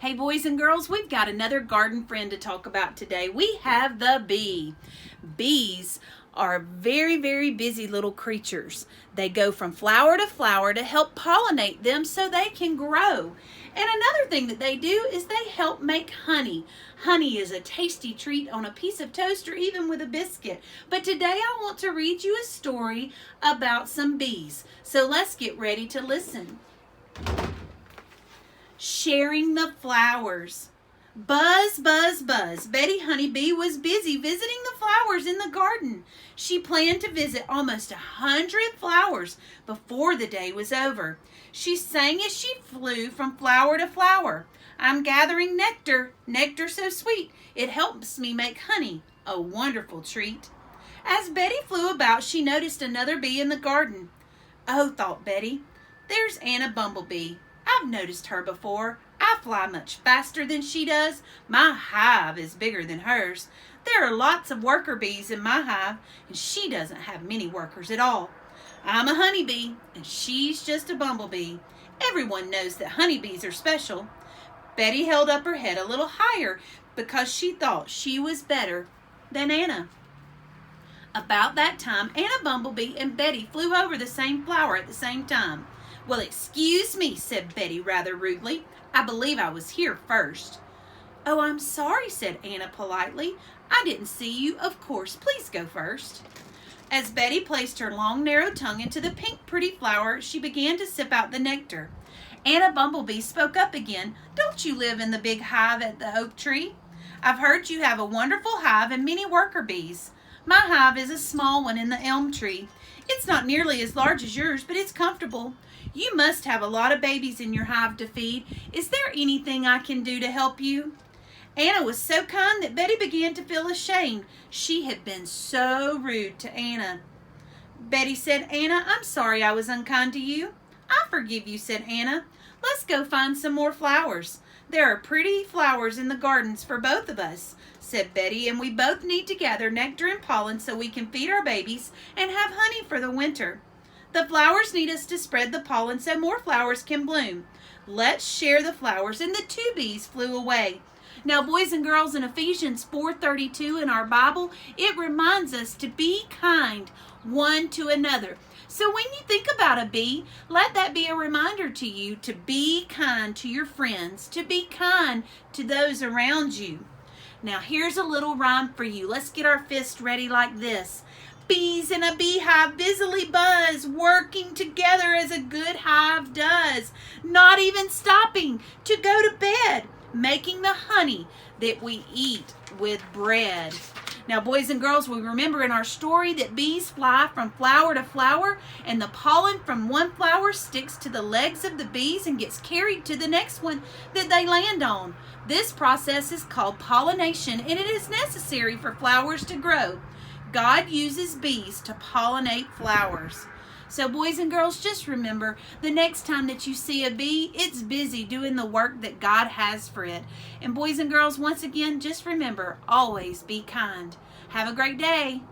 Hey boys and girls, we've got another garden friend to talk about today. We have the bee. Bees are very, very busy little creatures. They go from flower to help pollinate them so they can grow. And another thing that they do is they help make honey. Honey is a tasty treat on a piece of toast or even with a biscuit. But today I want to read you a story about some bees. So let's get ready to listen. Sharing the flowers. Buzz, buzz, buzz. Betty Honeybee was busy visiting the flowers in the garden. She planned to visit almost 100 flowers before the day was over. She sang as she flew from flower to flower. I'm gathering nectar, nectar so sweet, it helps me make honey, a wonderful treat. As Betty flew about, she noticed another bee in the garden. Oh, thought Betty, there's Anna Bumblebee. I've noticed her before. I fly much faster than she does. My hive is bigger than hers. There are lots of worker bees in my hive, and she doesn't have many workers at all. I'm a honeybee, and she's just a bumblebee. Everyone knows that honeybees are special. Betty held up her head a little higher because she thought she was better than Anna. About that time, Anna Bumblebee and Betty flew over the same flower at the same time. Well, excuse me, said Betty rather rudely. I believe I was here first. Oh, I'm sorry, said Anna politely. I didn't see you, of course. Please go first. As Betty placed her long, narrow tongue into the pink, pretty flower, she began to sip out the nectar. Anna Bumblebee spoke up again. Don't you live in the big hive at the oak tree? I've heard you have a wonderful hive and many worker bees. My hive is a small one in the elm tree. It's not nearly as large as yours, but it's comfortable. You must have a lot of babies in your hive to feed. Is there anything I can do to help you? Anna was so kind that Betty began to feel ashamed. She had been so rude to Anna. Betty said, Anna, I'm sorry I was unkind to you. I forgive you, said Anna. Let's go find some more flowers. There are pretty flowers in the gardens for both of us, said Betty, and we both need to gather nectar and pollen so we can feed our babies and have honey for the winter. The flowers need us to spread the pollen so more flowers can bloom. Let's share the flowers, and the two bees flew away. Now, boys and girls, in Ephesians 4:32 in our Bible, it reminds us to be kind one to another. So when you think about a bee, let that be a reminder to you to be kind to your friends, to be kind to those around you. Now, here's a little rhyme for you. Let's get our fist ready like this. Bees in a beehive busily buzz, working together as a good hive does, not even stopping to go to bed, making the honey that we eat with bread. Now, boys and girls, we remember in our story that bees fly from flower to flower, and the pollen from one flower sticks to the legs of the bees and gets carried to the next one that they land on. This process is called pollination, and it is necessary for flowers to grow. God uses bees to pollinate flowers. So boys and girls, just remember, the next time that you see a bee, it's busy doing the work that God has for it. And boys and girls, once again, just remember, always be kind. Have a great day.